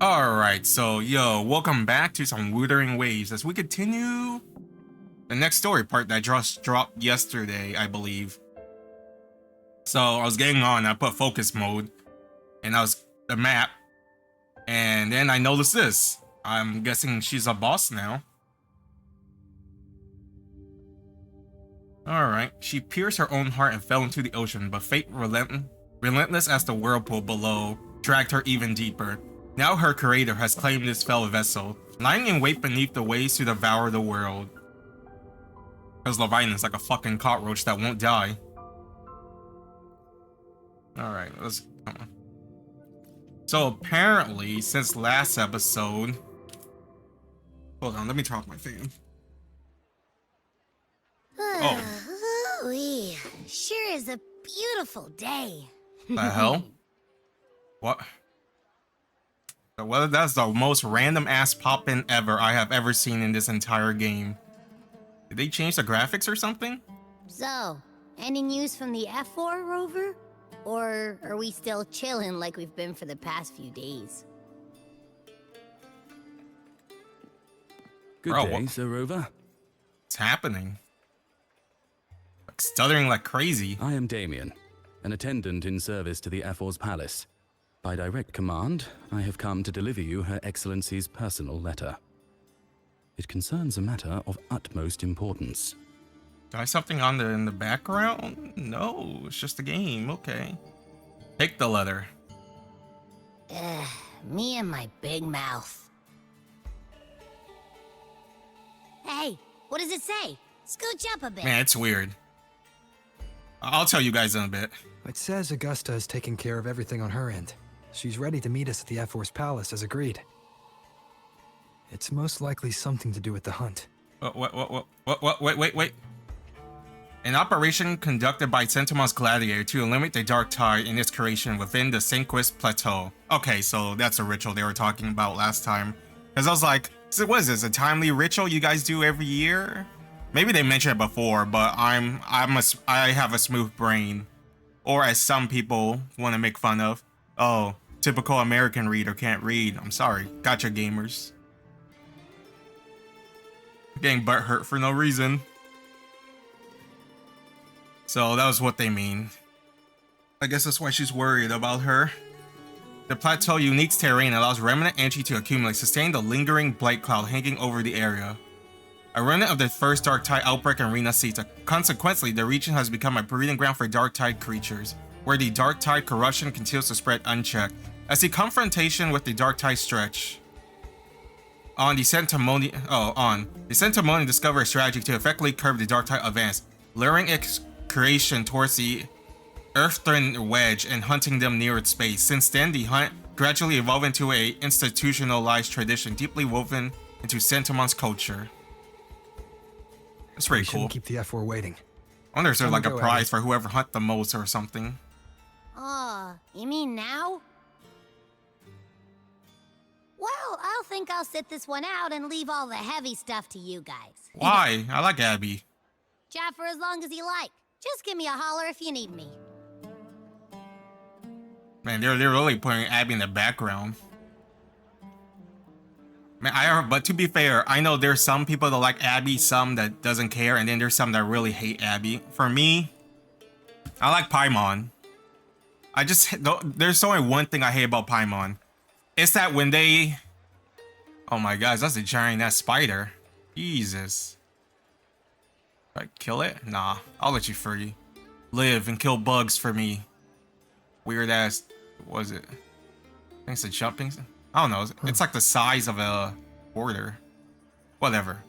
Alright, so yo, welcome back to some Wuthering Waves as we continue the next story part that just dropped yesterday, I believe. So I was getting on, I put focus mode, and I was the map, and then I noticed this. I'm guessing she's a boss now. Alright, she pierced her own heart and fell into the ocean, but fate relentless as the whirlpool below dragged her even deeper. Now her creator has claimed this fell vessel, lying in wait beneath the waves to devour the world. Because Leviathan's like a fucking cockroach that won't die. Alright, let's come on. So apparently, since last episode... Hold on, let me turn off my fan. Oh. Ooh-wee. Sure is a beautiful day. The hell? What? Well, that's the most random ass pop-in ever I have ever seen in this entire game. Did they change the graphics or something? So, any news from the F4 rover? Or are we still chilling like we've been for the past few days? Good Bro, day, Sir Rover. What's happening? Like stuttering like crazy. I am Damien, an attendant in service to the F4's palace. By direct command, I have come to deliver you Her Excellency's personal letter. It concerns a matter of utmost importance. Do I have something on in the background? No, it's just a game. Okay. Take the letter. Me and my big mouth. Hey, what does it say? Scooch up a bit. Man, it's weird. I'll tell you guys in a bit. It says Augusta is taking care of everything on her end. She's ready to meet us at the F4's palace as agreed. It's most likely something to do with the hunt. Wait. An operation conducted by Sentimon's Gladiator to eliminate the Dark Tide in its creation within the Sinquist Plateau. Okay, so that's a ritual they were talking about last time. Because I was like, so what is this, a timely ritual you guys do every year? Maybe they mentioned it before, but I have a smooth brain. Or as some people want to make fun of, oh, typical American reader can't read. I'm sorry, gotcha gamers. Getting butthurt for no reason. So that was what they mean. I guess that's why she's worried about her. The plateau unique terrain allows remnant energy to accumulate, sustaining the lingering blight cloud hanging over the area. A remnant of the first Dark Tide outbreak in Rena seeds. Consequently, the region has become a breeding ground for Dark Tide creatures, where the Dark Tide corruption continues to spread unchecked. As the confrontation with the Dark Tide stretch, the Sentimonian discovered a strategy to effectively curb the Dark Tide advance, luring its creation towards the Earththorn Wedge and hunting them near its base. Since then, the hunt gradually evolved into a institutionalized tradition deeply woven into Sentimon's culture. That's pretty cool. Keep the F4 waiting. I wonder if there's like a prize for whoever hunt the most or something. Oh, you mean now? Well, I'll sit this one out and leave all the heavy stuff to you guys. Why? I like Abby. Chat for as long as you like. Just give me a holler if you need me. Man, they're really putting Abby in the background. Man, but to be fair, I know there's some people that like Abby, some that doesn't care, and then there's some that really hate Abby. For me, I like Paimon. There's only one thing I hate about Paimon. It's that when they... Oh my gosh, that's a giant ass spider. Jesus. Right, kill it? Nah, I'll let you free. Live and kill bugs for me. Weird ass... What was it? I think it's a jumping... I don't know. It's like the size of a border. Whatever.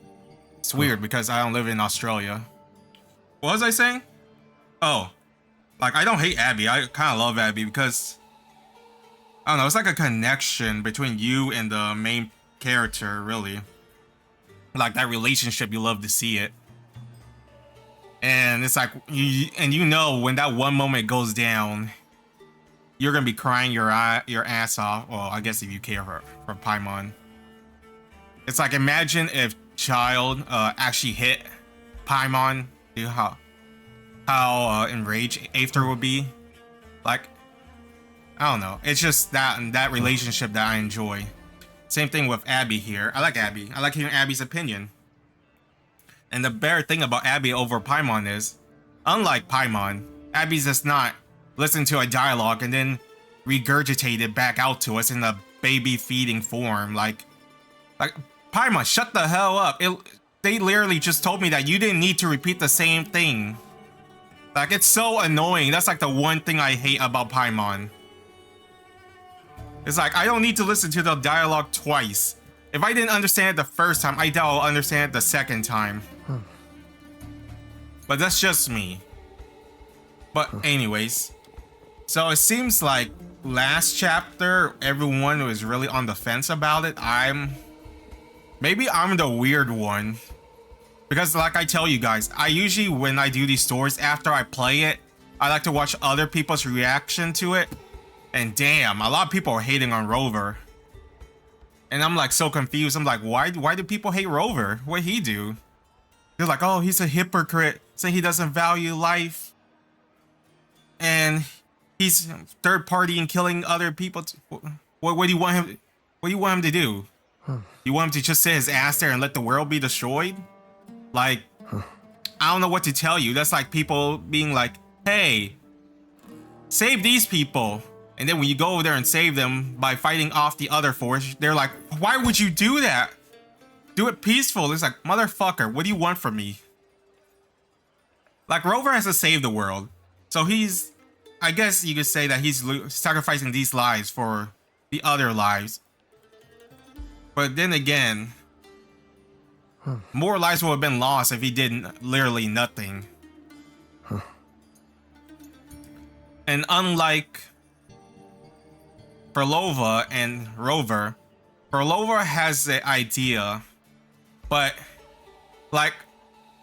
It's weird because I don't live in Australia. What was I saying? Oh. Like, I don't hate Abby. I kind of love Abby because... I don't know. It's like a connection between you and the main character, really. Like, that relationship, you love to see it. And it's like... you know when that one moment goes down... You're gonna be crying your ass off. Well, I guess if you care for Paimon. It's like, imagine if Child actually hit Paimon. How enraged Aether would be. Like, I don't know. It's just that relationship that I enjoy. Same thing with Abby here. I like Abby. I like hearing Abby's opinion. And the better thing about Abby over Paimon is, unlike Paimon, Abby's does not listen to a dialogue and then regurgitate it back out to us in a baby feeding form. Like Paimon, shut the hell up. They literally just told me that you didn't need to repeat the same thing. Like, it's so annoying. That's like the one thing I hate about Paimon. It's like, I don't need to listen to the dialogue twice. If I didn't understand it the first time, I doubt I'll understand it the second time. But that's just me. But anyways, so it seems like last chapter, everyone was really on the fence about it. Maybe I'm the weird one. Because like I tell you guys, I usually, when I do these stories, after I play it, I like to watch other people's reaction to it. And damn, a lot of people are hating on Rover. And I'm like so confused. I'm like, why do people hate Rover? What'd he do? They're like, oh, he's a hypocrite, saying he doesn't value life. And he's third party and killing other people. What do you want him? What do you want him to do? You want him to just sit his ass there and let the world be destroyed? Like, I don't know what to tell you. That's like people being like, hey, save these people. And then when you go over there and save them by fighting off the other force, they're like, why would you do that? Do it peaceful. It's like, motherfucker, what do you want from me? Like, Rover has to save the world. So he's, I guess you could say that he's sacrificing these lives for the other lives. But then again, more lives would have been lost if he did literally nothing. And unlike Perlova and Rover, Perlova has the idea, but like,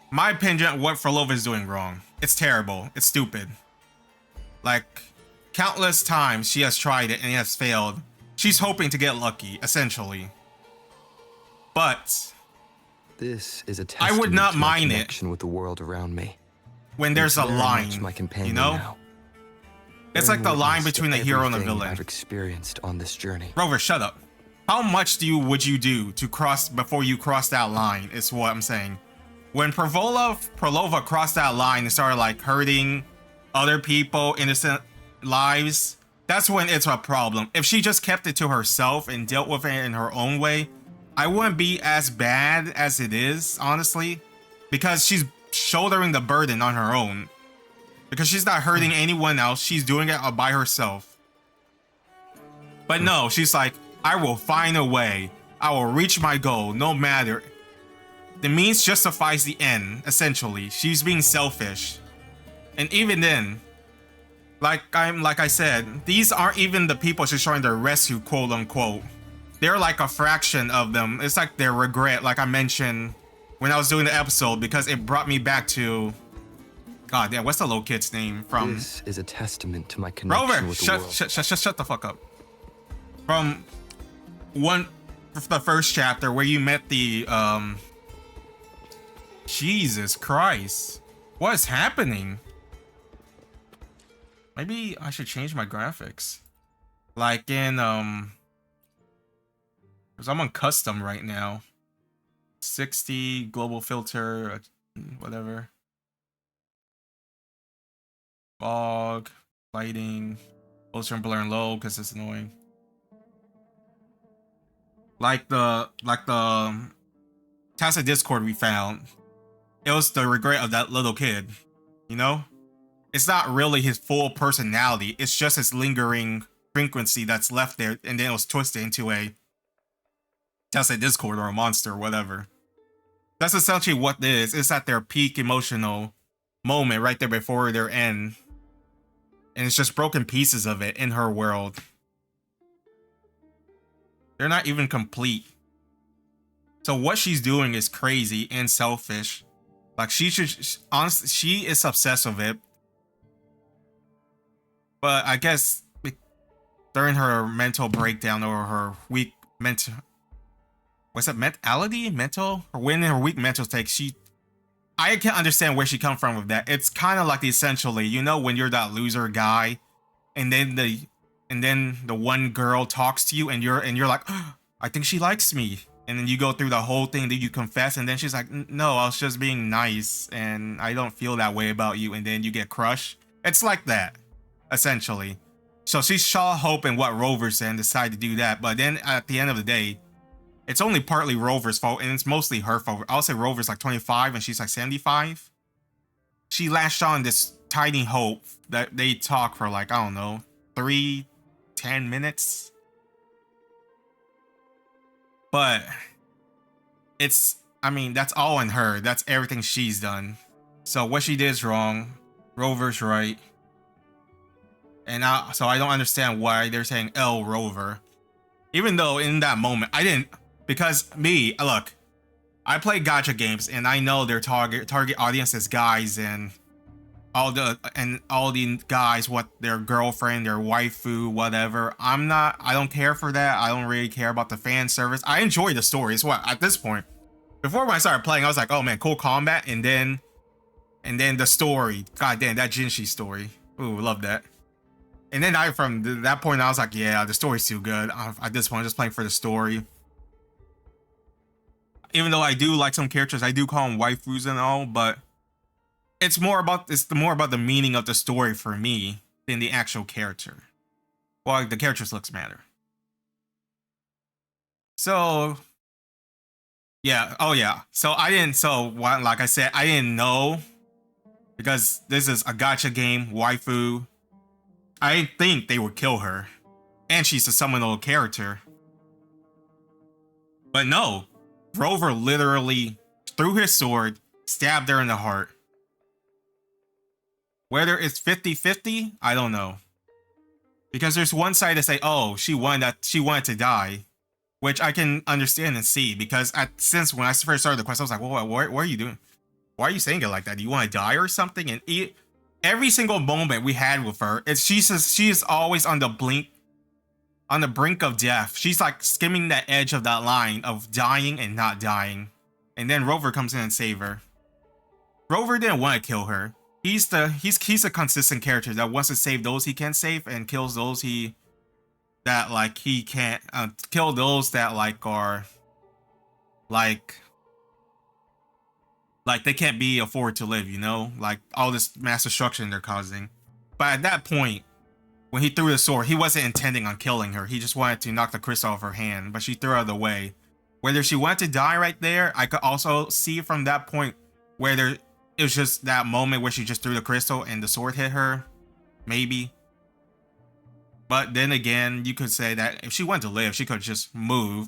my opinion, what Perlova is doing wrong. It's terrible. It's stupid. Like, countless times she has tried it and it has failed. She's hoping to get lucky, essentially. But this is a I would not testament to my mind it connection with the world around me. when there's a It's very line, much my companion you know? now. It's Bearing like the line witness to between the hero and the everything villain. I've experienced on this journey. Rover, shut up. How much would you do to cross before you cross that line? Is what I'm saying. When Perlova crossed that line and started like hurting other people, innocent lives, that's when it's a problem. If she just kept it to herself and dealt with it in her own way, I wouldn't be as bad as it is, honestly, because she's shouldering the burden on her own. Because she's not hurting anyone else, she's doing it by herself. But no, she's like, I will find a way. I will reach my goal, no matter. The means justifies the end, essentially. She's being selfish. And even then, like I said, these aren't even the people she's trying to rescue, quote unquote. They're like a fraction of them. It's like their regret, like I mentioned when I was doing the episode, because it brought me back to, God damn, what's the little kid's name from? This is a testament to my connection Rover, with the world. shut the fuck up. From the first chapter where you met the Jesus Christ, what is happening? Maybe I should change my graphics. Like in because I'm on custom right now. 60 global filter, whatever. Fog, lighting, closer and blur and low because it's annoying. Like the Tacit Discord we found, it was the regret of that little kid, you know? It's not really his full personality, it's just his lingering frequency that's left there, and then it was twisted into a Tacit Discord or a monster or whatever. That's essentially what it is. It's at their peak emotional moment right there before their end. And it's just broken pieces of it in her world. They're not even complete. So what she's doing is crazy and selfish. Like she honestly, she is obsessed with it. But I guess during her mental breakdown or her weak mental, what's that, mentality? Mental? Or when in her weak mental state, I can't understand where she come from with that. It's kind of like essentially, you know, when you're that loser guy, and then the one girl talks to you, and you're like, oh, I think she likes me. And then you go through the whole thing, then you confess, and then she's like, no, I was just being nice, and I don't feel that way about you, and then you get crushed. It's like that, essentially. So she saw hope in what Rover said and decided to do that, but then at the end of the day, it's only partly Rover's fault, and it's mostly her fault. I'll say Rover's like 25, and she's like 75. She latched on this tiny hope that they talk for like, I don't know, 10 minutes. But it's, I mean, that's all on her. That's everything she's done. So what she did is wrong. Rover's right. And so I don't understand why they're saying L Rover. Even though in that moment, I didn't, because look, I play gacha games and I know their target audience is guys, and all the guys, what their girlfriend, their waifu, whatever. I don't care for that. I don't really care about the fan service. I enjoy the story. It's what, at this point, before when I started playing, I was like, oh man, cool combat, and then the story. God damn, that Jinshi story. Ooh, love that. And then from that point, I was like, yeah, the story's too good. At this point, I'm just playing for the story. Even though I do like some characters, I do call them waifus and all, but it's more about the meaning of the story for me than the actual character. Well, the character's looks matter. So yeah, oh yeah. Like I said, I didn't know, because this is a gacha game, waifu. I didn't think they would kill her, and she's a summonable character. But no, Rover literally threw his sword, stabbed her in the heart. Whether it's 50-50, I don't know. Because there's one side that say, oh, she wanted to die, which I can understand and see, because since when I first started the quest, I was like, well, what are you doing? Why are you saying it like that? Do you want to die or something? And every single moment we had with her, she is always on the brink of death. She's like skimming the edge of that line of dying and not dying. And then Rover comes in and saves her. Rover didn't want to kill her. He's a consistent character that wants to save those he can save and kills those he can't kill those that are like they can't be afford to live, you know, like all this mass destruction they're causing. But at that point, when he threw the sword, he wasn't intending on killing her. He just wanted to knock the crystal off her hand, but she threw it out of the way. Whether she wanted to die right there, I could also see from that point whether it was just that moment where she just threw the crystal and the sword hit her, maybe. But then again, you could say that if she wanted to live, she could just move,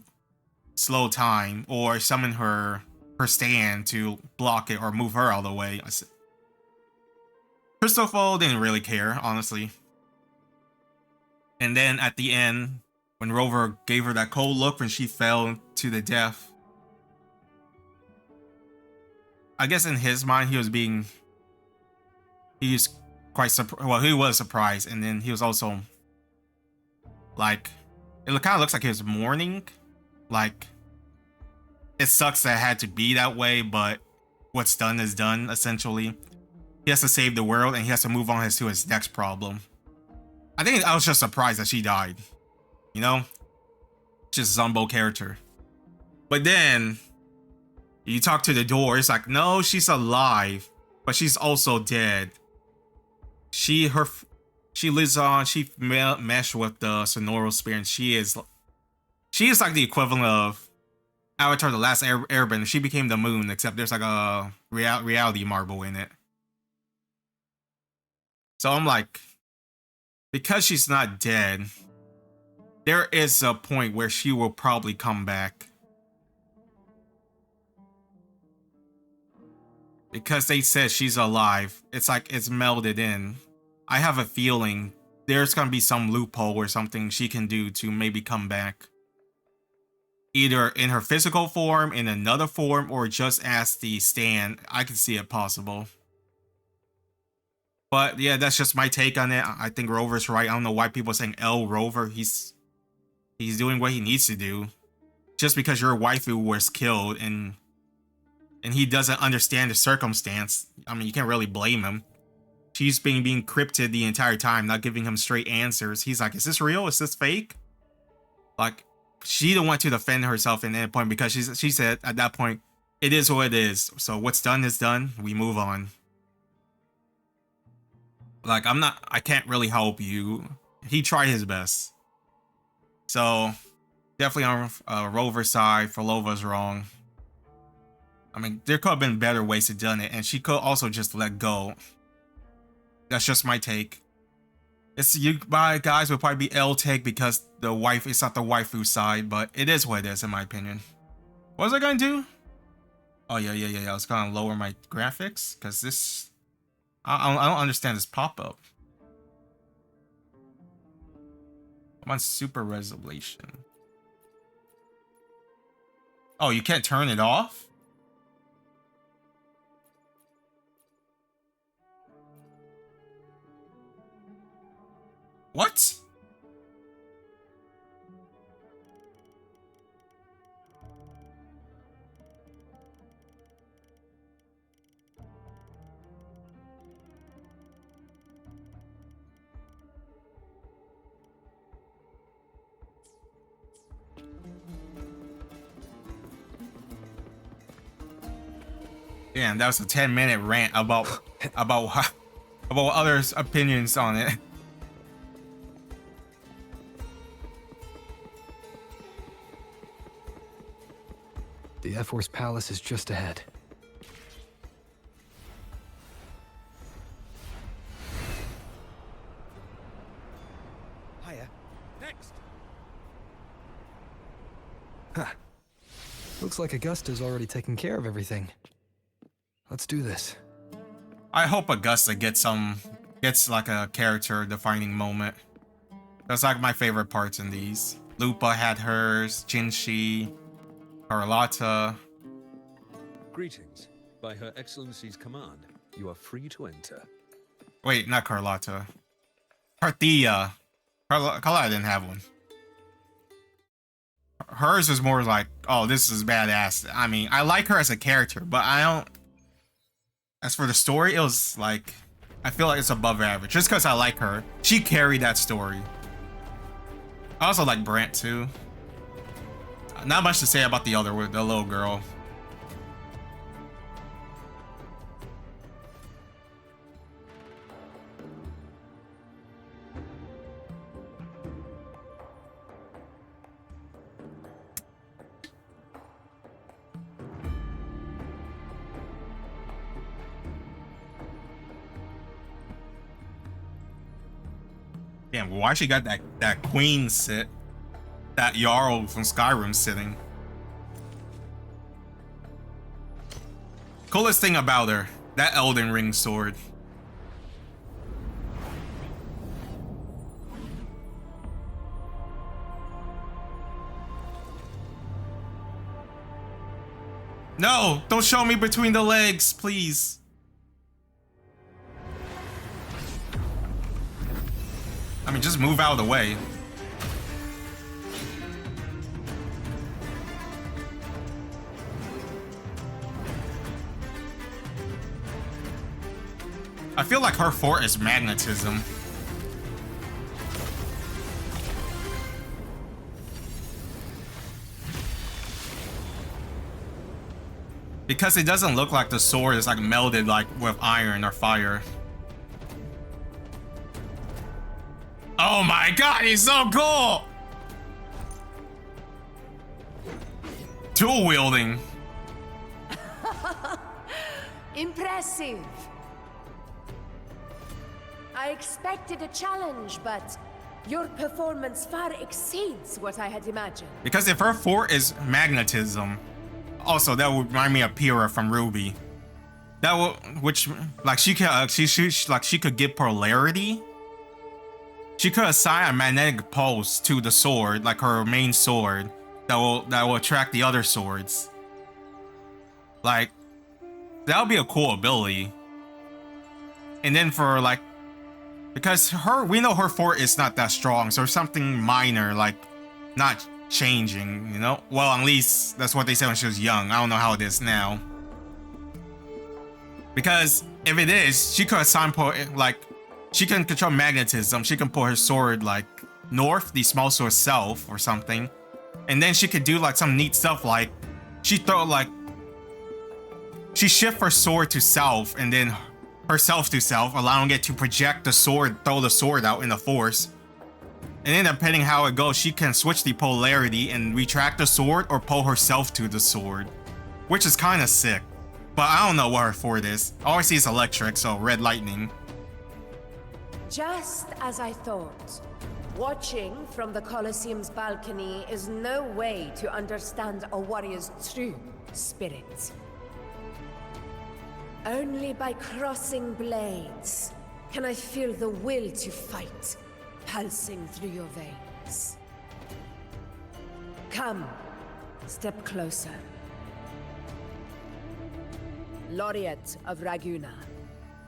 slow time, or summon her stand to block it or move her out of the way. Crystal didn't really care, honestly. And then at the end, when Rover gave her that cold look when she fell to the death, I guess in his mind, he was quite surprised. Well, he was surprised, and then he was also like, it kind of looks like he was mourning. Like, it sucks that it had to be that way, but what's done is done, essentially. He has to save the world, and he has to move on to his next problem. I think I was just surprised that she died. You know? Just Zumbo character. But then you talk to the door, it's like, no, she's alive, but she's also dead. She lives on, she meshed with the Sonoral Spirit, and she is like the equivalent of Avatar The Last Airbender. She became the moon, except there's like a reality marble in it. So I'm like, because she's not dead, there is a point where she will probably come back. Because they said she's alive, it's like it's melded in. I have a feeling there's gonna be some loophole or something she can do to maybe come back. Either in her physical form, in another form, or just as the stand. I can see it possible. But yeah, that's just my take on it. I think Rover's right. I don't know why people are saying L Rover. He's doing what he needs to do. Just because your waifu was killed and he doesn't understand the circumstance, I mean, you can't really blame him. She's being cryptid the entire time, not giving him straight answers. He's like, is this real? Is this fake? Like, she didn't want to defend herself in that point because she said at that point, it is what it is. So what's done is done. We move on. Like, I can't really help you. He tried his best. So definitely on Rover's side, Falova's wrong. I mean, there could have been better ways to done it, and she could also just let go. That's just my take. It's you guys would probably be L take because the wife, it's not the waifu side, but it is what it is in my opinion. What was I gonna do? Oh yeah. I was gonna lower my graphics because this, I don't understand this pop-up. I'm on super resolution. Oh, you can't turn it off? What? Damn, that was a 10-minute rant about others' opinions on it. The F-Force Palace is just ahead. Hiya. Next. Huh. Looks like Augusta's already taken care of everything. Let's do this. I hope Augusta gets like a character defining moment. That's like my favorite parts in these. Lupa had hers, Jinshi, Carlotta. Greetings. By Her Excellency's command, you are free to enter. Wait, not Carlotta. Carthia. Carlotta didn't have one. Hers is more like, oh, this is badass. I mean, I like her as a character, but I don't. As for the story, it was like, I feel like it's above average. Just because I like her. She carried that story. I also like Brant too. Not much to say about the little girl. Damn, why she got that queen sit? That Jarl from Skyrim sitting. Coolest thing about her, that Elden Ring sword. No, don't show me between the legs, please. I mean, just move out of the way. I feel like her fort is magnetism. Because it doesn't look like the sword is like melded like with iron or fire. Oh my god, he's so cool! Tool wielding. Impressive. I expected a challenge, but your performance far exceeds what I had imagined. Because if her fort is magnetism, also that would remind me of Pyrrha from Ruby. That would, which like she could get polarity. She could assign a magnetic pulse to the sword, like her main sword, that will attract the other swords. Like, that would be a cool ability. And then for like, because we know her fort is not that strong, so something minor, like not changing, you know? Well, at least that's what they said when she was young. I don't know how it is now. Because if it is, she could assign like, she can control magnetism. She can pull her sword like north, the small sword south or something. And then she could do like some neat stuff, like she shift her sword to self and then herself to self, allowing it to project the sword, throw the sword out in the force. And then depending how it goes, she can switch the polarity and retract the sword or pull herself to the sword, which is kind of sick. But I don't know what her fort is. All I see is electric, so red lightning. Just as I thought. Watching from the Colosseum's balcony is no way to understand a warrior's true spirit. Only by crossing blades can I feel the will to fight pulsing through your veins. Come, step closer. Laureate of Raguna,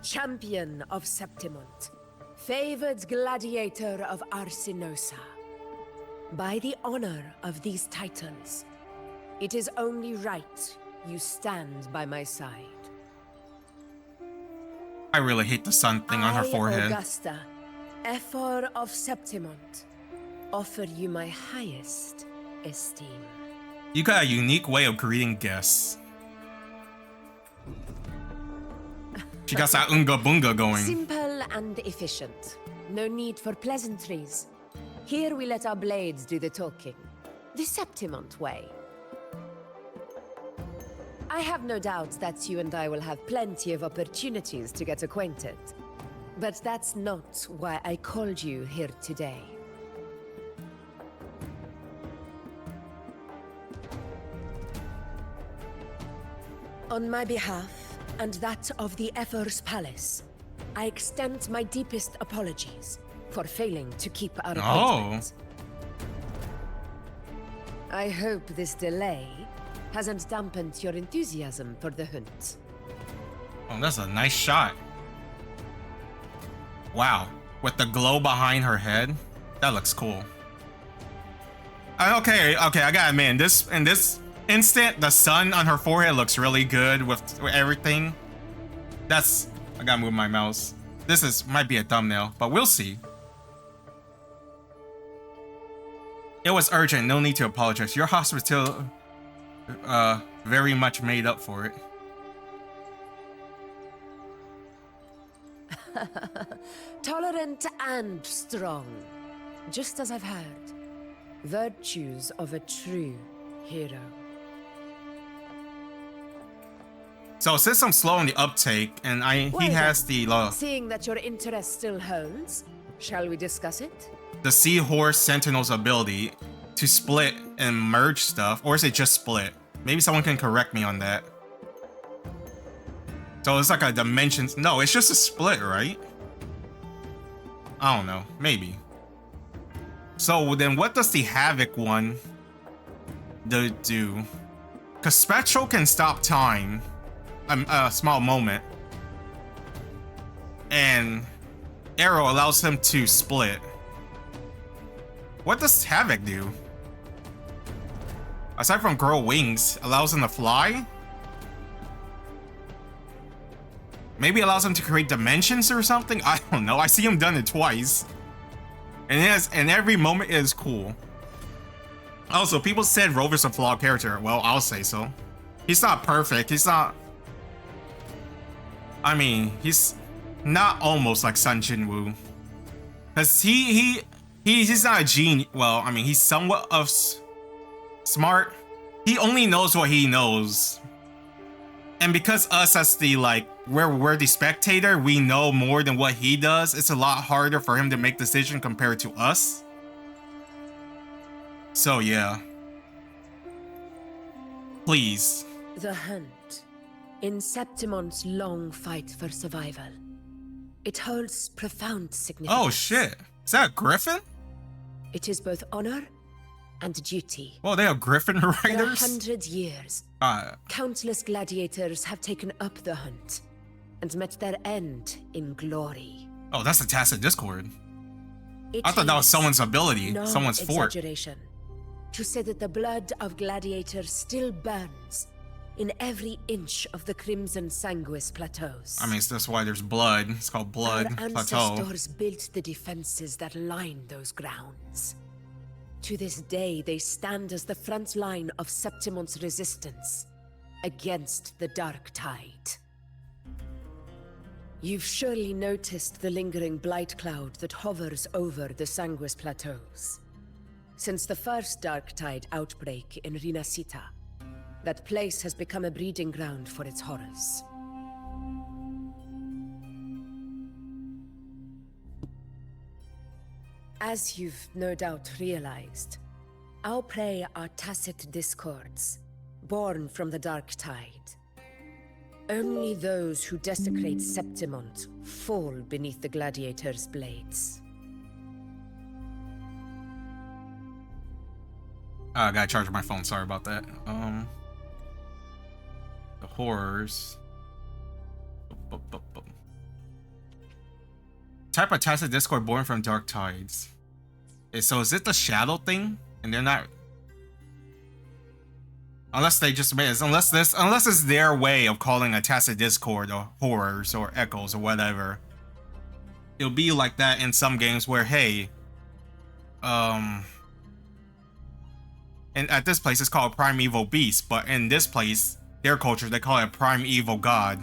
champion of Septimont, favored gladiator of Arsinosa. By the honor of these titles, it is only right you stand by my side. I really hate the sun thing on her forehead. Augusta, Ephor of Septimont, offer you my highest esteem. You got a unique way of greeting guests. She got that unga bunga going. Simple and efficient. No need for pleasantries. Here we let our blades do the talking. The Septimont way. I have no doubt that you and I will have plenty of opportunities to get acquainted. But that's not why I called you here today. On my behalf, and that of the Ephor's Palace, I extend my deepest apologies for failing to keep our appointment. I hope this delay hasn't dampened your enthusiasm for the hunt. Oh, that's a nice shot. Wow, with the glow behind her head, that looks cool. Okay, I gotta admit, in this instant, the sun on her forehead looks really good with everything. I gotta move my mouse. This might be a thumbnail, but we'll see. It was urgent, no need to apologize. Your hospital very much made up for it. Tolerant and strong, just as I've heard. Virtues of a true hero. So since I'm slow on the uptake, and he has the Seeing that your interest still holds, shall we discuss it? The Seahorse Sentinel's ability to split and merge stuff, or is it just split? Maybe someone can correct me on that. So it's like a dimensions. No, it's just a split, right? I don't know. Maybe. So then what does the Havoc one do? Because Spectral can stop time. A small moment. And Arrow allows him to split. What does Havoc do? Aside from grow wings, allows him to fly? Maybe allows him to create dimensions or something? I don't know. I see him done it twice. And every moment is cool. Also, people said Rover's a flawed character. Well, I'll say so. He's not perfect. He's not... I mean, he's not almost like Sun Jinwoo. Because he's not a genius. Well, I mean, he's somewhat of smart. He only knows what he knows. And because us as the, like, we're the spectator, we know more than what he does. It's a lot harder for him to make decisions compared to us. So, yeah. Please. The hunt. In Septimont's long fight for survival. It holds profound significance. Oh, shit. Is that a griffin? It is both honor and duty. Oh, they have griffin riders? For 100 years, countless gladiators have taken up the hunt and met their end in glory. Oh, that's the Tacit Discord. I thought that was someone's ability, someone's fort. Exaggeration to say that the blood of gladiators still burns in every inch of the Crimson Sanguis plateaus. I mean, that's why there's blood. It's called Blood Our Plateau. ancestors built the defenses that line those grounds. To this day, they stand as the front line of Septimon's resistance against the Dark Tide. You've surely noticed the lingering blight cloud that hovers over the Sanguis Plateaus. Since the first Dark Tide outbreak in Rinasita, that place has become a breeding ground for its horrors. As you've no doubt realized, our prey are tacit discords, born from the Dark Tide. Only those who desecrate Septimont fall beneath the gladiator's blades. I gotta charge my phone, sorry about that. The horrors. Type of tacit discord born from Dark Tides. So is it the shadow thing? And they're not... Unless they just made it, unless it's their way of calling a tacit discord or horrors or echoes or whatever. It'll be like that in some games where, hey, and at this place it's called Primeval Beast, but in this place, their culture, they call it Primeval God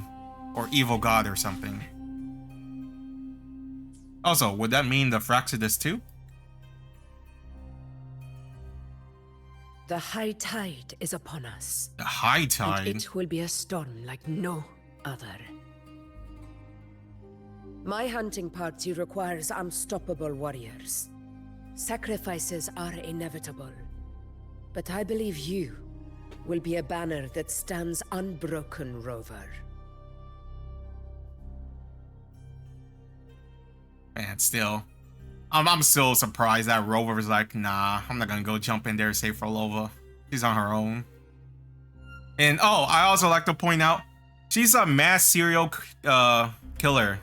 or Evil God or something. Also, would that mean the Fraxidus too? The high tide is upon us. The high tide? And it will be a storm like no other. My hunting party requires unstoppable warriors. Sacrifices are inevitable. But I believe you will be a banner that stands unbroken, Rover. Man, still. I'm still surprised that Rover was like, nah, I'm not gonna go jump in there and save Frolova. She's on her own. And oh, I also like to point out, she's a mass serial killer,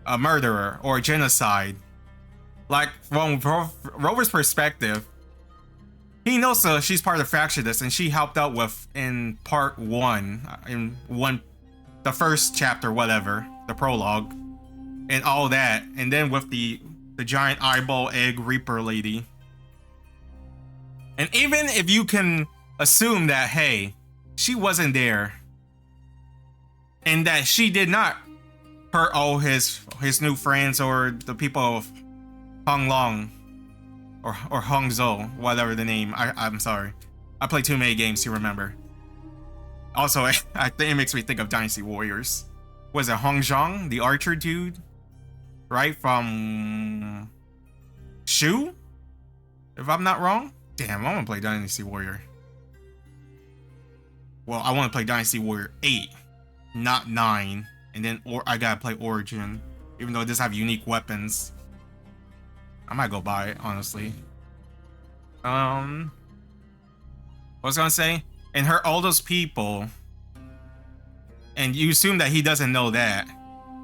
a murderer, or a genocide. Like, from Rover's perspective, he knows she's part of the Fractidus, and she helped out with in part 1, the first chapter, whatever, the prologue, and all that, and then with the giant eyeball egg reaper lady. And even if you can assume that, hey, she wasn't there, and that she did not hurt all his new friends or the people of Hong Long or Hong Zhou, whatever the name. I'm sorry, I play too many games to remember. Also, I think it makes me think of Dynasty Warriors. Was it Hong Zhang, the archer dude? Right, from Shu? If I'm not wrong? Damn, I want to play Dynasty Warrior. Well, I want to play Dynasty Warrior 8, not 9. And then I gotta play Origin, even though it does have unique weapons. I might go buy it, honestly. What was I gonna say? And hurt all those people. And you assume that he doesn't know that.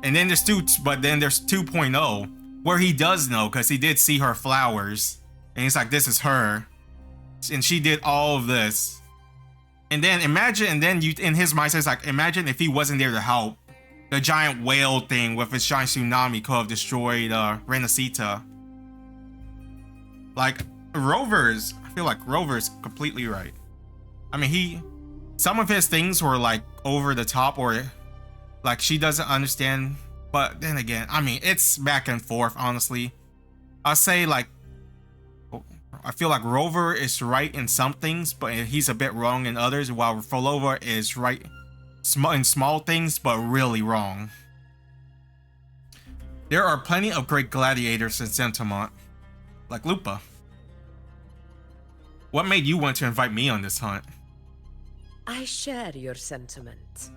And then there's there's 2.0 where he does know, because he did see her flowers, and he's like, this is her, and she did all of this. And then imagine, and then you in his mindset, it's like, imagine if he wasn't there to help. The giant whale thing with its giant tsunami could have destroyed Renacita. Like, I feel like Rover's completely right. I mean, some of his things were like over the top, or like she doesn't understand, but then again, I mean, it's back and forth, honestly. I'll say, like, I feel like Rover is right in some things, but he's a bit wrong in others, while Frolova is right in small things, but really wrong. There are plenty of great gladiators in Sentimont, like Lupa. What made you want to invite me on this hunt? I share your sentiment.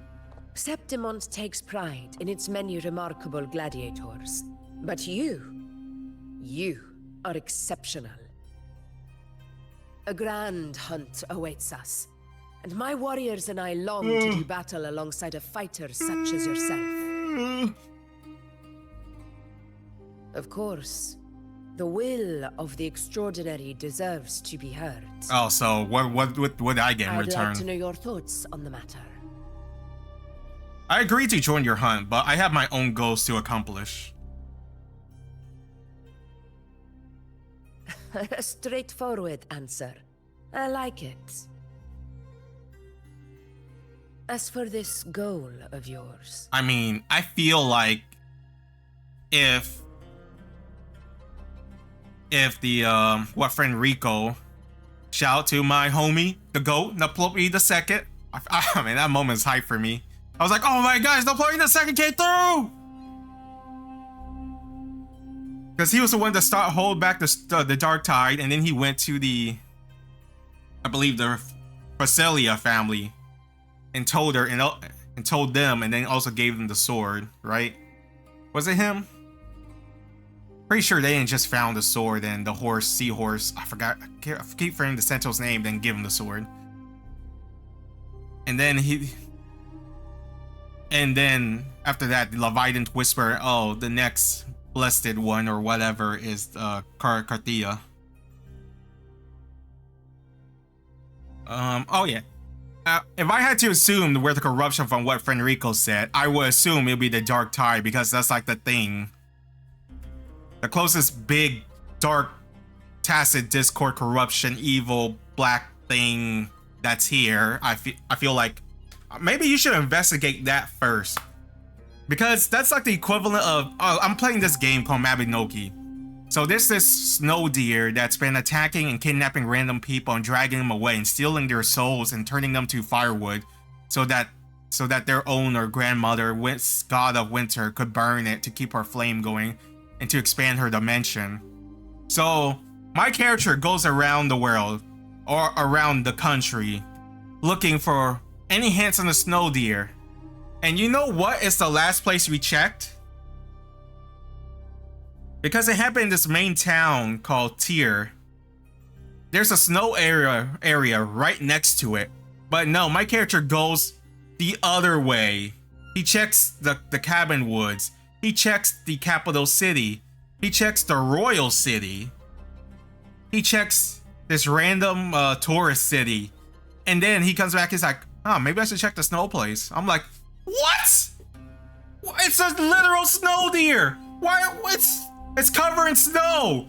Septimont takes pride in its many remarkable gladiators. But you are exceptional. A grand hunt awaits us, and my warriors and I long to do battle alongside a fighter such as yourself. Of course, the will of the extraordinary deserves to be heard. Oh, so what would I get in return? I'd like to know your thoughts on the matter. I agreed to join your hunt, but I have my own goals to accomplish. A straightforward answer. I like it. As for this goal of yours... I mean, I feel like if the what friend Rico, shout out to my homie, the GOAT, Naplopi the second. I mean, that moment's hype for me. I was like, oh my gosh, Naplopi the second came through! Because he was the one that hold back the Dark Tide, and then he went to the, I believe, the Facelia family, and told her and told them, and then also gave them the sword, right? Was it him? Pretty sure they didn't just found the sword and the horse, seahorse. I forgot. I keep forgetting the Sentinel's name, then give him the sword. And then after that, the Leviathan whispered, "Oh, the next blessed one or whatever is Carthia." Oh yeah. If I had to assume where the corruption from what Frederico said, I would assume it'd be the Dark Tide, because that's like the thing. The closest big, dark, tacit discord, corruption, evil, black thing that's here. I feel like maybe you should investigate that first. Because that's like the equivalent of, I'm playing this game called Mabinogi. So there's this snow deer that's been attacking and kidnapping random people and dragging them away and stealing their souls and turning them to firewood so that their owner, grandmother, god of winter, could burn it to keep her flame going and to expand her dimension. So my character goes around the world or around the country looking for any hints on the snow deer. And you know what is the last place we checked? Because it happened in this main town called Tyr. There's a snow area right next to it. But no, my character goes the other way. He checks the cabin woods. He checks the capital city. He checks the royal city. He checks this random tourist city. And then he comes back, he's like, oh, maybe I should check the snow place. I'm like, what? It's a literal snow deer. Why? It's covered in snow.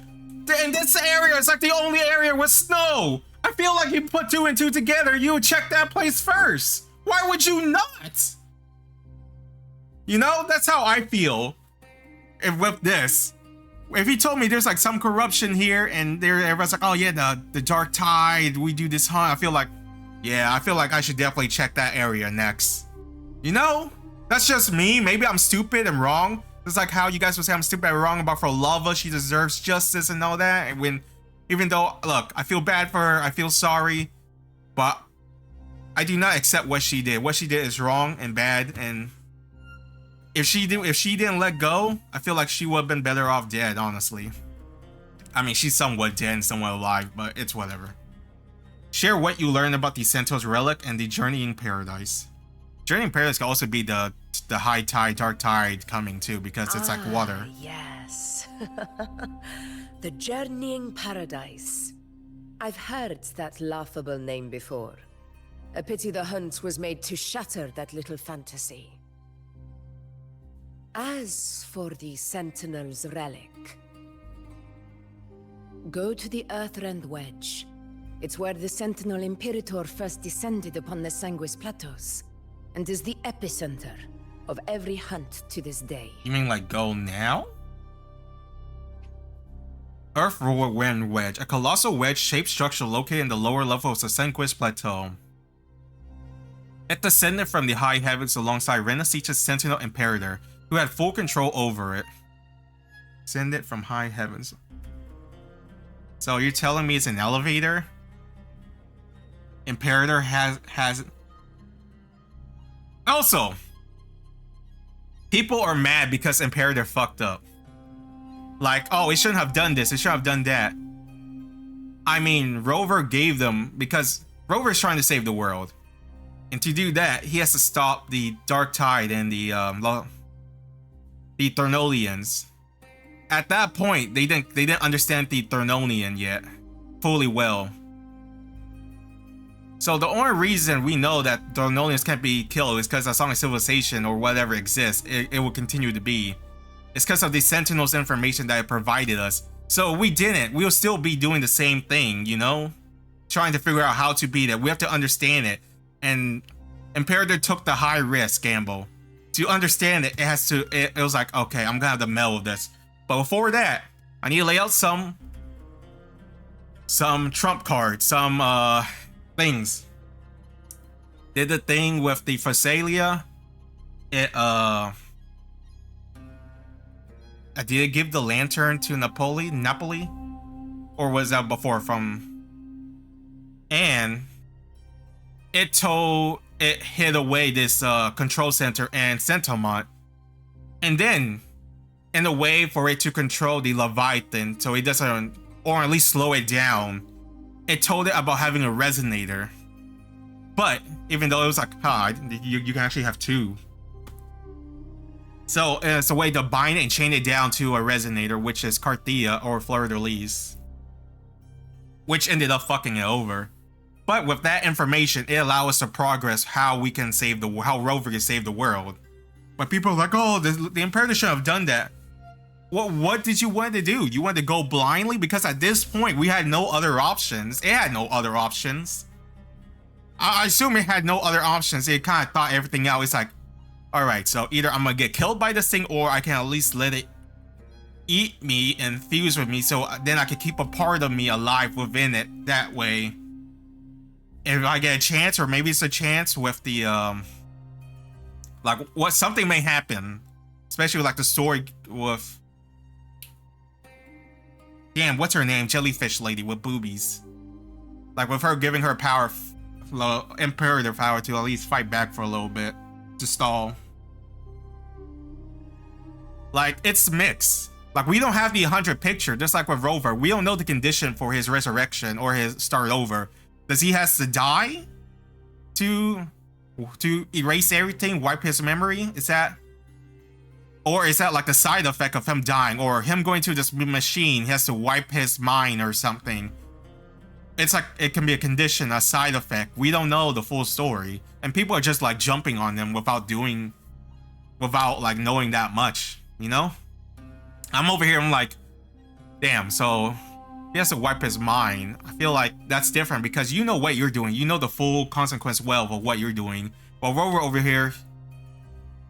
In this area, it's like the only area with snow. I feel like you put 2 and 2 together, you would check that place first. Why would you not? You know, that's how I feel with this. If he told me there's like some corruption here and everyone's like, oh yeah, the Dark Tide, we do this hunt. I feel like I should definitely check that area next. You know, that's just me. Maybe I'm stupid and wrong. It's like how you guys would say I'm stupid and wrong about for Lava. She deserves justice and all that. And even though, look, I feel bad for her. I feel sorry. But I do not accept what she did. What she did is wrong and bad. And if she didn't let go, I feel like she would have been better off dead, honestly. I mean, she's somewhat dead and somewhat alive, but it's whatever. Share what you learned about the Sentinel's relic and the Journey in Paradise. Journey in Paradise can also be the high tide, dark tide coming too, because it's like water. Yes. The Journeying Paradise. I've heard that laughable name before. A pity the hunt was made to shatter that little fantasy. As for the Sentinel's relic, go to the Earthrend Wedge. It's where the Sentinel Imperator first descended upon the Sanguis Plateaus, and is the epicenter of every hunt to this day. You mean like go now? Earthrend Wedge, a colossal wedge-shaped structure located in the lower level of the Sanguis Plateau. It descended from the high heavens alongside Renaceach's Sentinel Imperator, who had full control over it. Descended from high heavens. So you're telling me it's an elevator? Imperator has also, people are mad because Imperator fucked up. Like, oh, it shouldn't have done this, it shouldn't have done that. I mean, Rover gave them, because Rover's trying to save the world. And to do that, he has to stop the Dark Tide and the Thornolians. At that point, they didn't understand the Thornolian yet fully well. So the only reason we know that Thornolians can't be killed is because as long as civilization or whatever exists, it will continue to be. It's because of the Sentinel's information that it provided us. So if we didn't, we'll still be doing the same thing, you know? Trying to figure out how to beat it. We have to understand it. And Imperator took the high risk gamble. To understand it, it was like, okay, I'm gonna have to meddle with this. But before that, I need to lay out some trump cards, some things. Did the thing with the Phasalia. I did give the lantern to Napoli? Or was that before from... And it hid away this control center and Centomont. And then, in a way for it to control the Leviathan, so it doesn't, or at least slow it down, it told it about having a resonator. But, even though it was like, you can actually have two. So, it's a way to bind it and chain it down to a resonator, which is Carthia or Fleur de Lis. Which ended up fucking it over. But with that information, it allowed us to progress how we can save how Rover can save the world. But people are like, oh, the Imperator should have done that. What did you want to do? You wanted to go blindly? Because at this point, we had no other options. It had no other options. I assume it had no other options. It kind of thought everything out. It's like, all right, so either I'm going to get killed by this thing or I can at least let it eat me and fuse with me so then I can keep a part of me alive within it that way. If I get a chance, or maybe it's a chance with the, like, something may happen. Especially like the story with... Damn, what's her name? Jellyfish lady with boobies. Like, with her giving her power... Imperator power to at least fight back for a little bit. To stall. Like, it's mixed. Like, we don't have the 100 picture, just like with Rover. We don't know the condition for his resurrection or his start over. Does he has to die to erase everything, wipe his memory? Is that... Or is that like the side effect of him dying? Or him going to this machine, he has to wipe his mind or something? It's like, it can be a condition, a side effect. We don't know the full story. And people are just like jumping on them without like knowing that much, you know? I'm over here, I'm like, damn, so he has to wipe his mind. I feel like that's different because you know what you're doing. You know the full consequence well of what you're doing. But Rover over here,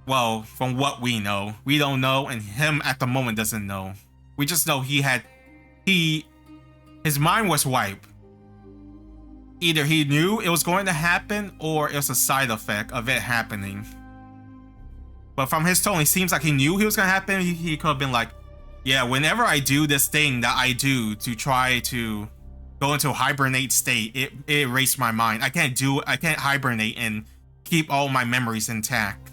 well, from what we know, we don't know, and him at the moment doesn't know. We just know his mind was wiped. Either he knew it was going to happen or it was a side effect of it happening. But from his tone, it seems like he knew it was going to happen. He could have been like, yeah, whenever I do this thing that I do to try to go into a hibernate state, it erased my mind. I can't hibernate and keep all my memories intact.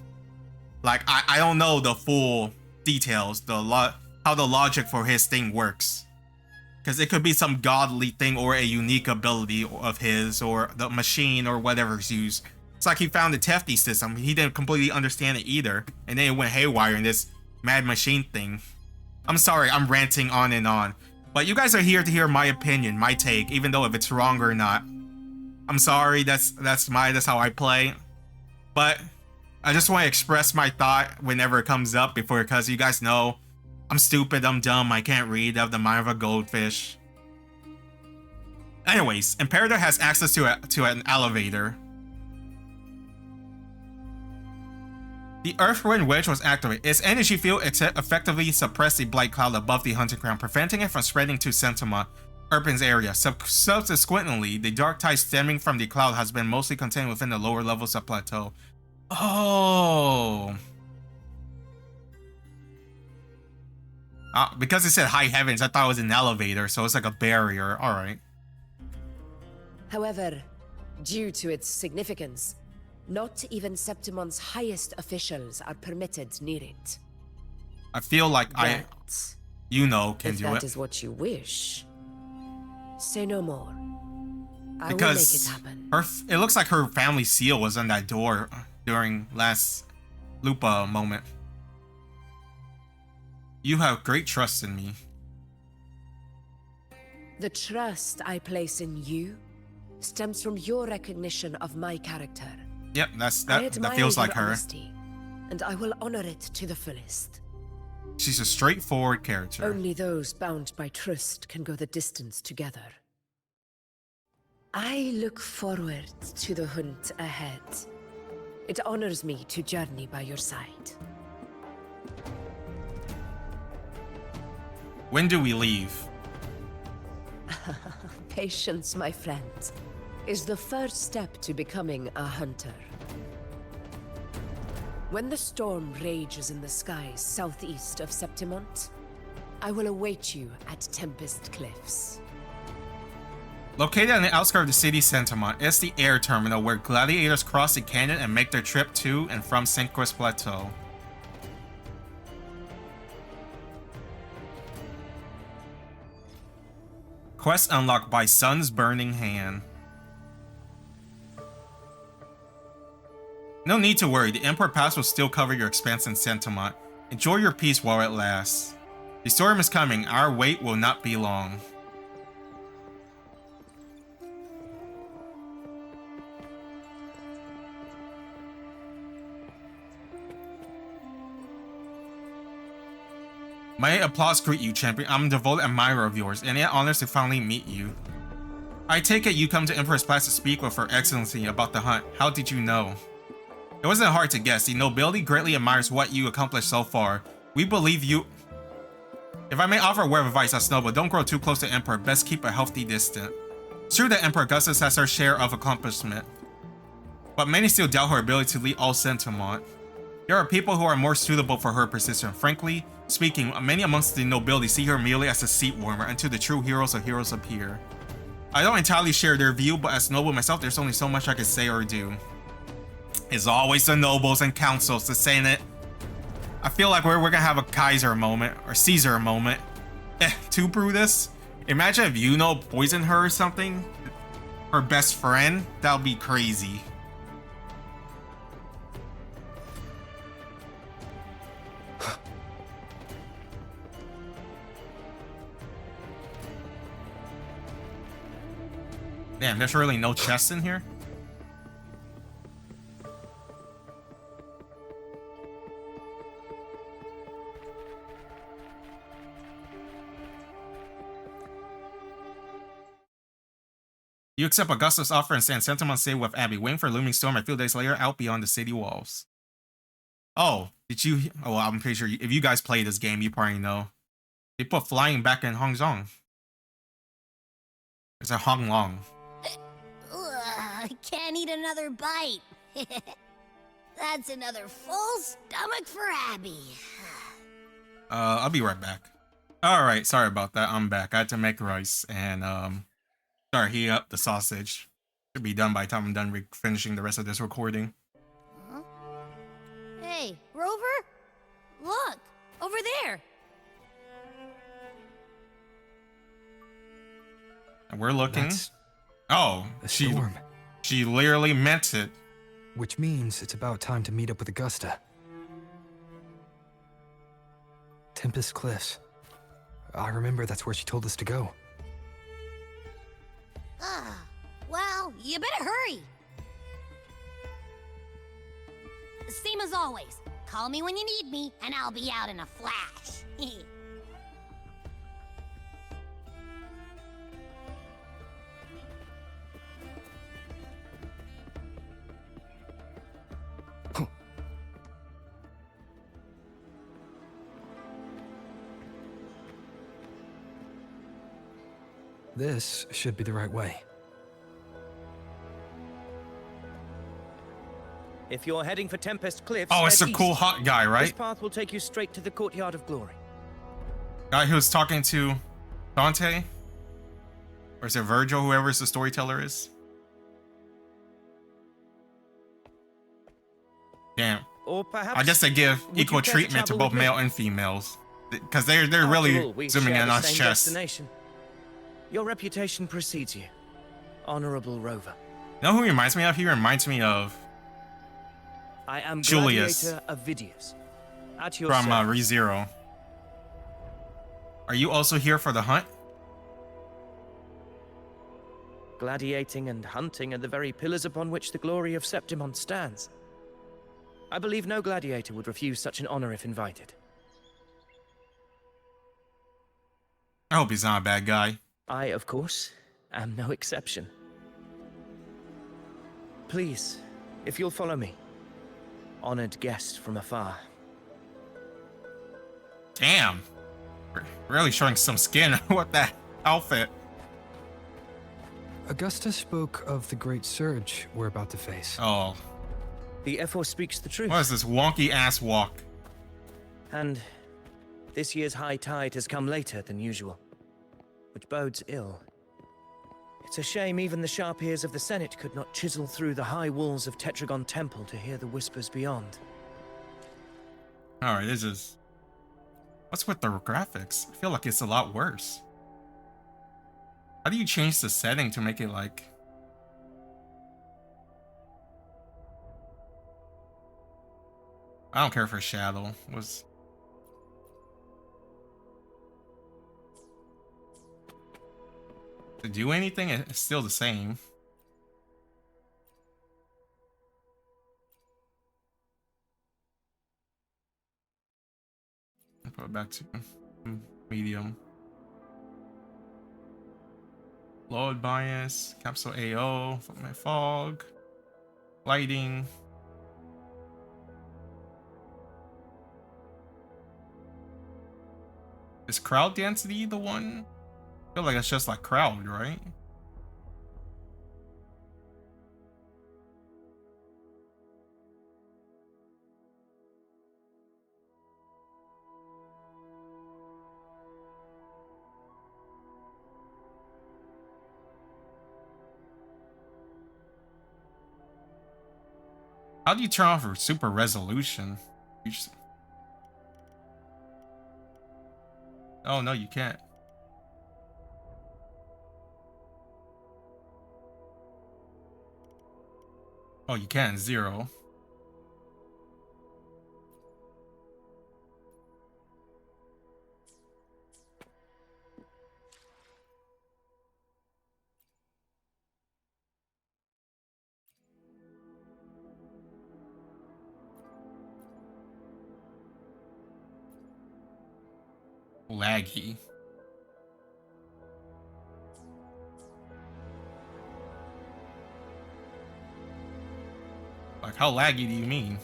Like, I don't know the full details, how the logic for his thing works. Because it could be some godly thing or a unique ability of his or the machine or whatever's used. It's like he found the Tefty system. He didn't completely understand it either. And then it went haywire in this mad machine thing. I'm sorry, I'm ranting on and on. But you guys are here to hear my opinion, my take, even though if it's wrong or not. I'm sorry, that's how I play. But I just want to express my thought whenever it comes up because you guys know I'm stupid, I'm dumb, I can't read, I have the mind of a goldfish. Anyways, Imperator has access to an elevator. The Earthwind Wedge was activated. Its energy field effectively suppressed the Blight Cloud above the hunting ground, preventing it from spreading to Sentoma, Urban's area. Subsequently, the dark tide stemming from the cloud has been mostly contained within the lower levels of plateau. Oh. Because it said high heavens, I thought it was an elevator, so it's like a barrier. All right. However, due to its significance, not even Septimon's highest officials are permitted near it. I feel like can do it. If that is what you wish, say no more. I will make it happen. It looks like her family seal was on that door during last Lupa moment. You have great trust in me. The trust I place in you stems from your recognition of my character. Yep, that feels like her. Honesty, and I will honor it to the fullest. She's a straightforward character. Only those bound by trust can go the distance together. I look forward to the hunt ahead. It honors me to journey by your side. When do we leave? Patience, my friend, is the first step to becoming a hunter. When the storm rages in the skies southeast of Septimont, I will await you at Tempest Cliffs. Located on the outskirts of the city Sentimont, it's the air terminal where gladiators cross the canyon and make their trip to and from Cinquez Plateau. Quest unlocked by Sun's Burning Hand. No need to worry, the Import Pass will still cover your expense in Sentimont. Enjoy your peace while it lasts. The storm is coming, our wait will not be long. My applause greet you, champion. I'm a devoted admirer of yours, and it honors to finally meet you. I take it you come to Emperor's Pass to speak with Her Excellency about the hunt. How did you know? It wasn't hard to guess. The nobility greatly admires what you accomplished so far. We believe you. If I may offer a word of advice on Snowball, don't grow too close to Emperor. Best keep a healthy distance. It's true that Emperor Augustus has her share of accomplishment, but many still doubt her ability to lead all Sentimont. There are people who are more suitable for her position. Frankly speaking, many amongst the nobility see her merely as a seat warmer until the true heroes of heroes appear. I don't entirely share their view, but as noble myself, there's only so much I can say or do. It's always the nobles and councils, the Senate. I feel like we're gonna have a Kaiser moment, or Caesar moment. To Brutus, imagine if Yuno poisoned her or something. Her best friend, that would be crazy. Damn, there's really no chest in here? You accept Augustus' offer and stand Sentimont stay with Abby, waiting for a looming storm a few days later out beyond the city walls. Oh, did you? Oh, well, I'm pretty sure if you guys play this game, you probably know. They put flying back in Hongzong. It's a Honglong. I can't eat another bite. That's another full stomach for Abby. I'll be right back. Alright, sorry about that. I'm back. I had to make rice and start heating up the sausage. Should be done by the time I'm done finishing the rest of this recording. Huh? Hey, Rover? Look, over there. And we're looking. That's oh, a storm. She literally meant it. Which means it's about time to meet up with Augusta. Tempest Cliffs. I remember that's where she told us to go. Well, you better hurry. Same as always. Call me when you need me, and I'll be out in a flash. This should be the right way. If you're heading for Tempest Cliffs, Oh, it's head a cool east. hot guy, This right? path will take you straight to the Courtyard of Glory. Guy who was talking to Dante? Or is it Virgil, whoever the storyteller is? Damn. Or perhaps I guess they give would equal you care to treatment to travel both with me? male and females. Because they're After really all, we zooming share in the on his same chest. destination. Your reputation precedes you, Honorable Rover. You know who he reminds me of? He reminds me of I am Julius. Gladiator Avidius. At your from service. ReZero. Are you also here for the hunt? Gladiating and hunting are the very pillars upon which the glory of Septimont stands. I believe no gladiator would refuse such an honor if invited. I hope he's not a bad guy. I, of course, am no exception. Please, if you'll follow me. Honored guest from afar. Damn. Really showing some skin with that outfit. Augusta spoke of the great surge we're about to face. Oh. The F4 speaks the truth. What is this wonky ass walk? And this year's high tide has come later than usual, which bodes ill. It's a shame even the sharp ears of the Senate could not chisel through the high walls of Tetragon Temple to hear the whispers beyond. Alright, this is... What's with the graphics? I feel like it's a lot worse. How do you change the setting to make it like... I don't care for Shadow. Was... To do anything, it's still the same. I'll put it back to medium. Load bias, capsule AO, my fog, lighting. Is crowd density the one? I feel like it's just like crowd, right? How do you turn off super resolution? You just... Oh no, you can't. Oh, you can, 0. Laggy. Like, how laggy do you mean?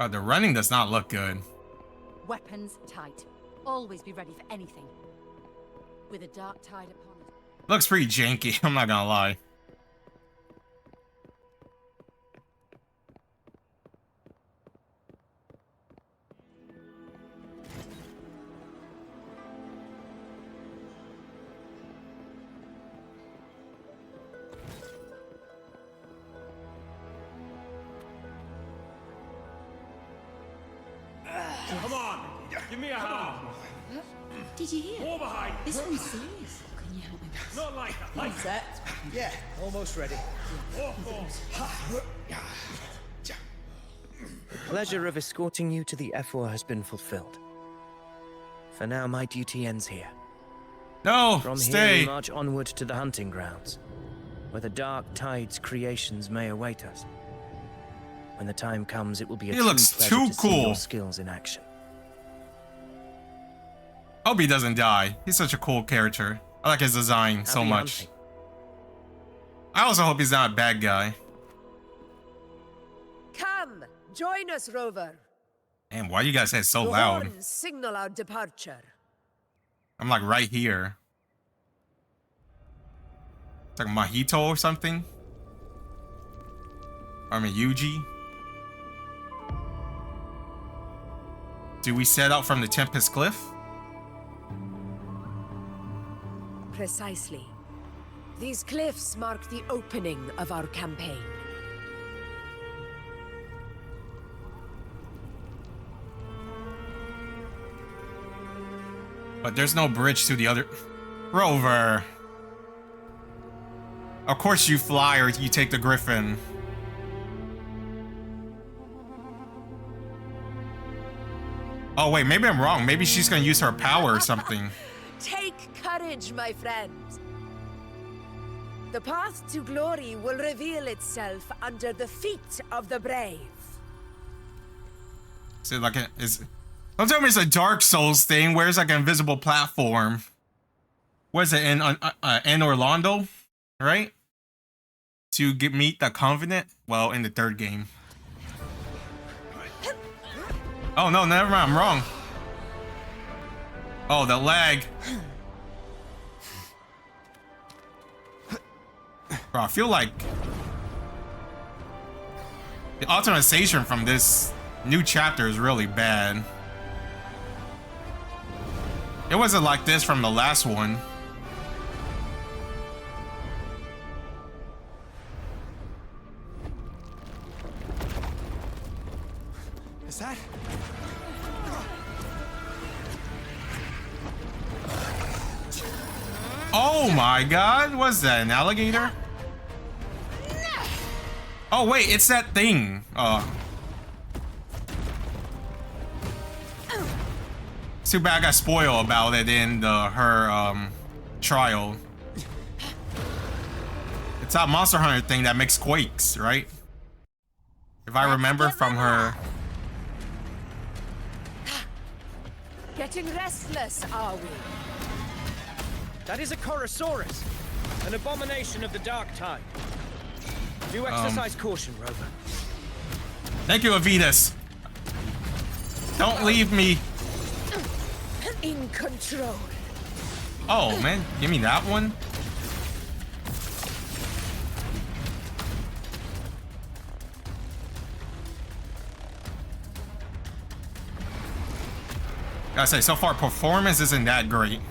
The running does not look good. Weapons tight. Always be ready for anything. With a dark tide upon us. Looks pretty janky, I'm not gonna lie. Come on! Give me a hand! Did you hear? More behind! This one's serious. Can you help me with this? Not like that, like Set. Yeah, almost ready. The pleasure of escorting you to the F4 has been fulfilled. For now, my duty ends here. No, From stay. here, we march onward to the hunting grounds, where the dark tide's creations may await us. When the time comes, it will be a He true looks pleasure too to see cool. your skills in action. Hope he doesn't die. He's such a cool character. I like his design so Happy much. hunting. I also hope he's not a bad guy. Come, join us, Rover. Damn, why you guys say it so The loud? horns signal our departure. I'm like right here. It's like Mojito or something. I mean, Yuji. Do we set out from the Tempest Cliff? Precisely. These cliffs mark the opening of our campaign. But there's no bridge to the other... Rover! Of course you fly or you take the griffin. Oh wait, maybe I'm wrong. Maybe she's gonna use her power or something. Take courage, my friend. The path to glory will reveal itself under the feet of the brave. Is it like a... Don't tell me it's a Dark Souls thing where it's like an invisible platform. What is it, in Orlando? Right? To meet the Covenant? Well, in the third game. Oh no, never mind, I'm wrong. Oh, the lag. Bro, I feel like the optimization from this new chapter is really bad. It wasn't like this from the last one. Is that? Oh my god, what's that, an alligator? Oh wait, it's that thing. It's too bad I got spoiled about it in her trial. It's that Monster Hunter thing that makes quakes, right? If I remember from her. Getting restless, are we? That is a Chorosaurus, an abomination of the Dark Tide. Do exercise caution, Rover. Thank you, Avitas. Don't leave me. In control. Oh man, give me that one. Gotta say, so far performance isn't that great.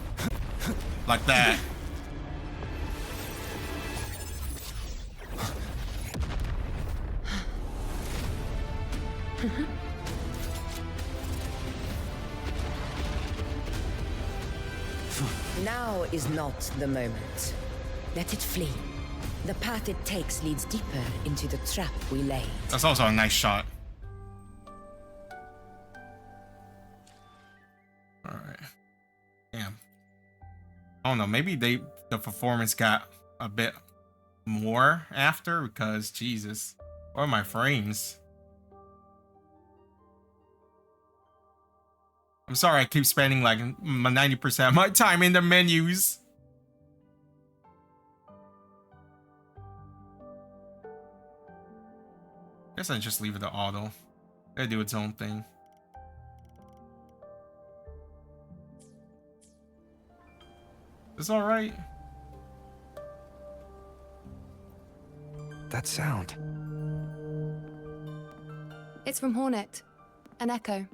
Like that. Now is not the moment. Let it flee. The path it takes leads deeper into the trap we laid. That's also a nice shot. Alright. Damn. I don't know, maybe the performance got a bit more after, because Jesus. What are my frames? I'm sorry I keep spending like 90% of my time in the menus. Guess I just leave it to auto. It'll do its own thing. It's alright. That sound. It's from Hornet. An echo.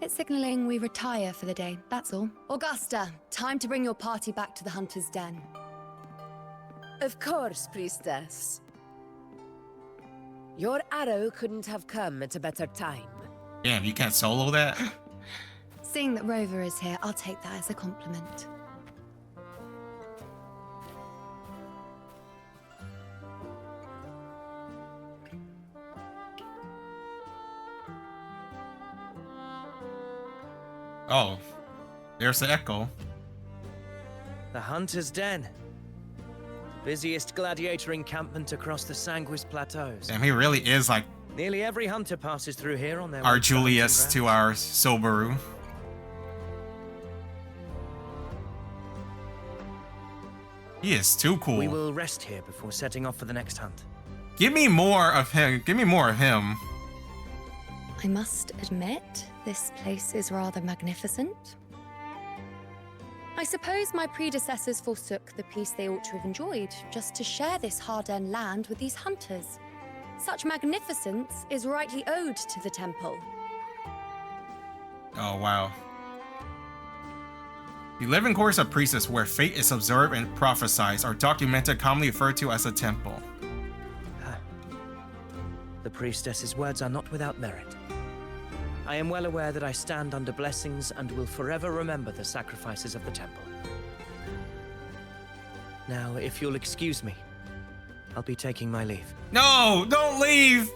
It's signaling we retire for the day, that's all. Augusta, time to bring your party back to the Hunter's Den. Of course, Priestess. Your arrow couldn't have come at a better time. Damn, you can't solo that? Seeing that Rover is here, I'll take that as a compliment. Oh, there's the echo. The Hunter's Den. The busiest gladiator encampment across the Sanguis Plateaus. Damn, he really is like Nearly every hunter passes through here on their way our to the Julius hunting to our Subaru. He is too cool. We will rest here before setting off for the next hunt. Give me more of him. Give me more of him. I must admit, this place is rather magnificent. I suppose my predecessors forsook the peace they ought to have enjoyed, just to share this hard-earned land with these hunters. Such magnificence is rightly owed to the temple. Oh, wow. The living quarters of priestess, where fate is observed and prophesied, are documented, commonly referred to as a temple. The priestess's words are not without merit. I am well aware that I stand under blessings and will forever remember the sacrifices of the temple. Now, if you'll excuse me, I'll be taking my leave. No, don't leave!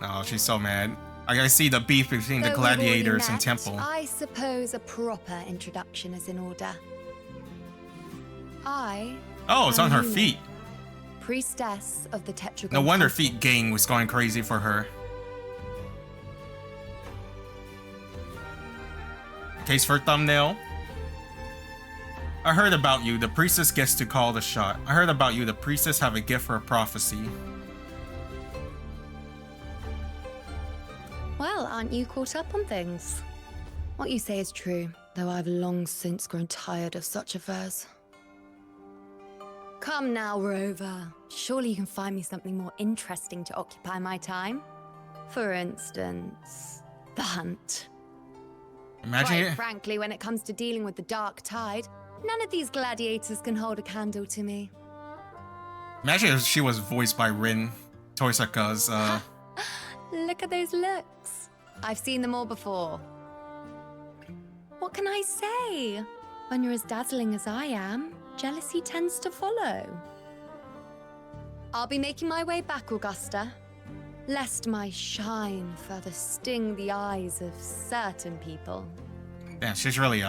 No, she's so mad. I see the beef between the Though we've already gladiators and met, temple. I suppose a proper introduction is in order. I Oh, it's am on her Yuna, feet. priestess of the Tetragon. No wonder Temple. Feet Gang was going crazy for her. Case for thumbnail. I heard about you. The priestess gets to call the shot. I heard about you. The priestess have a gift for a prophecy. Well, aren't you caught up on things? What you say is true, though I've long since grown tired of such affairs. Come now, Rover. Surely you can find me something more interesting to occupy my time. For instance, the hunt. Imagine Quite it. frankly, when it comes to dealing with the dark tide, none of these gladiators can hold a candle to me. Imagine if she was voiced by Rin Toisaka's. Look at those looks. I've seen them all before. What can I say? When you're as dazzling as I am, jealousy tends to follow. I'll be making my way back, Augusta, lest my shine further sting the eyes of certain people. Yeah, she's really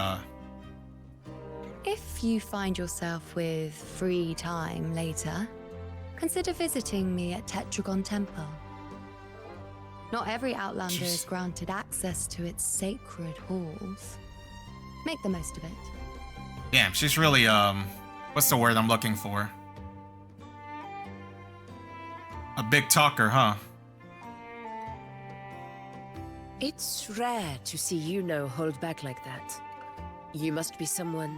If you find yourself with free time later, consider visiting me at Tetragon Temple. Not every Outlander is granted access to its sacred halls. Make the most of it. Damn, she's really what's the word I'm looking for? A big talker, huh? It's rare to see Yuno hold back like that. You must be someone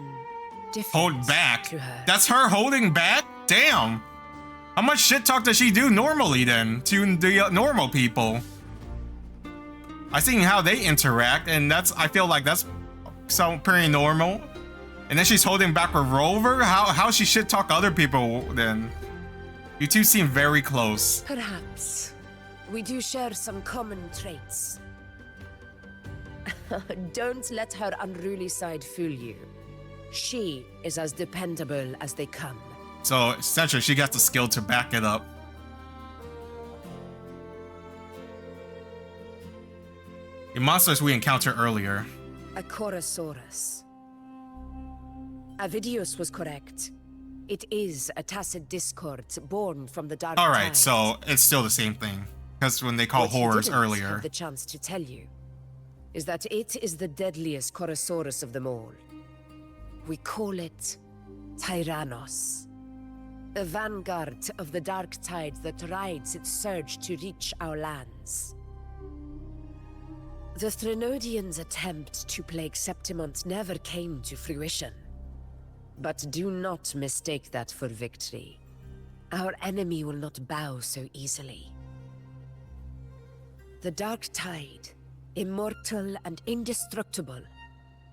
different. Hold back? to her. That's her holding back? Damn. How much shit talk does she do normally then to the normal people? I seen how they interact, and I feel like that's so pretty normal. And then she's holding back with Rover? How she shit talk other people then? You two seem very close. Perhaps. We do share some common traits. Don't let her unruly side fool you. She is as dependable as they come. So essentially she got the skill to back it up. The monsters we encountered earlier. A Chorosaurus. Avidius was correct. It is a tacit discord born from the dark Alright, tide. so it's still the same thing. Because when they called What he horrors didn't earlier. have the chance to tell you is that it is the deadliest Chorosaurus of them all. We call it Tyrannos. The vanguard of the dark tide that rides its surge to reach our lands. The Threnodians' attempt to plague Septimont never came to fruition. But do not mistake that for victory. Our enemy will not bow so easily. The dark tide, immortal and indestructible,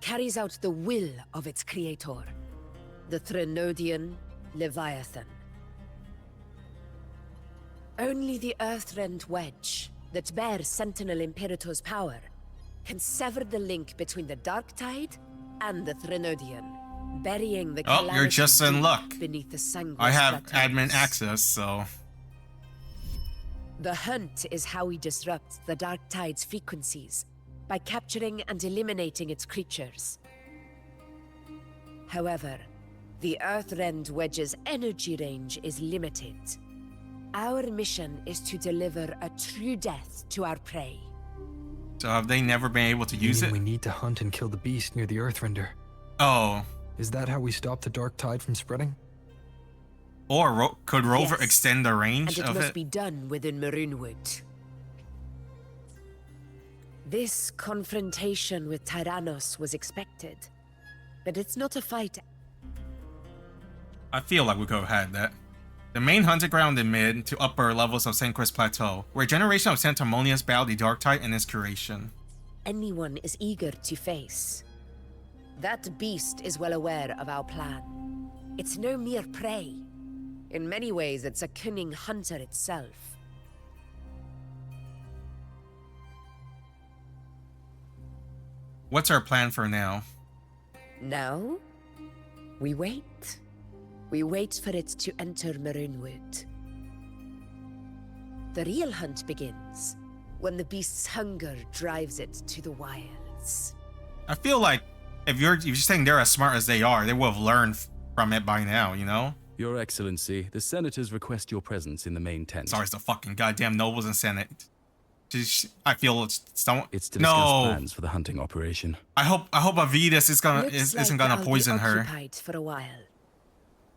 carries out the will of its creator, the Threnodian Leviathan. Only the Earthrend Wedge, that bears Sentinel Imperator's power, can sever the link between the dark tide and the Threnodian, burying the Oh, you're just in luck. beneath the sanguine. I have admin access, so. The hunt is how we disrupt the dark tide's frequencies, by capturing and eliminating its creatures. However, the Earthrend Wedge's energy range is limited. Our mission is to deliver a true death to our prey. So have they never been able to use it? We need to hunt and kill the beast near the Earthrender. Oh. Is that how we stop the dark tide from spreading? Or could Rover Yes, extend the range and it of must it? be done within Maroonwood. This confrontation with Tyrannos was expected, but it's not a fight. I feel like we could have had that. The main hunting ground in mid to upper levels of St. Chris Plateau, where a generation of Santamonians battle the dark tide and its curation. Anyone is eager to face. That beast is well aware of our plan. It's no mere prey. In many ways, it's a cunning hunter itself. What's our plan for now? Now, we wait. We wait for it to enter Maroonwood. The real hunt begins when the beast's hunger drives it to the wilds. I feel like if you're saying they're as smart as they are, they will have learned from it by now, you know? Your Excellency, the senators request your presence in the main tent. Sorry, it's the fucking goddamn nobles and senate. I feel it's someone. It's to discuss plans for the hunting operation. I hope Avidas isn't gonna poison her. Occupied for a while.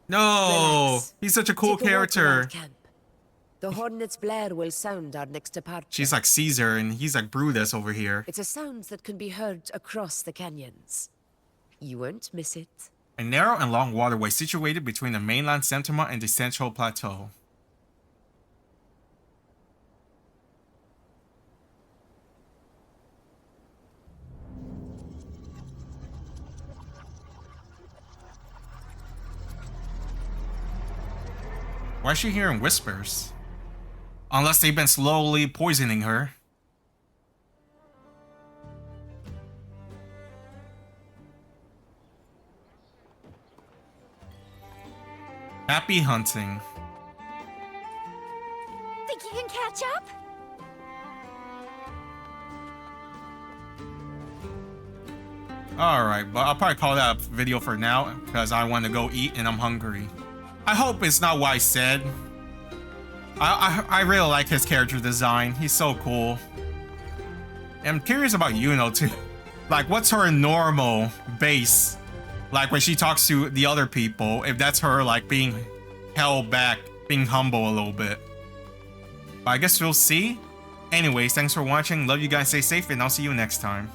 No, Relax. He's such a cool Take a walk character. around camp. The hornet's blare will sound our next departure. She's like Caesar and he's like Brutus over here. It's a sound that can be heard across the canyons. You won't miss it. A narrow and long waterway situated between the mainland Septima and the Central Plateau. Why is she hearing whispers? Unless they've been slowly poisoning her. Happy hunting. Think you can catch up? Alright, but I'll probably call that a video for now because I want to go eat and I'm hungry. I hope it's not what I said. I really like his character design. He's so cool. I'm curious about Yuno too. Like, what's her normal base? Like when she talks to the other people, if that's her like being held back, being humble a little bit. But I guess we'll see. Anyways, thanks for watching. Love you guys, stay safe, and I'll see you next time.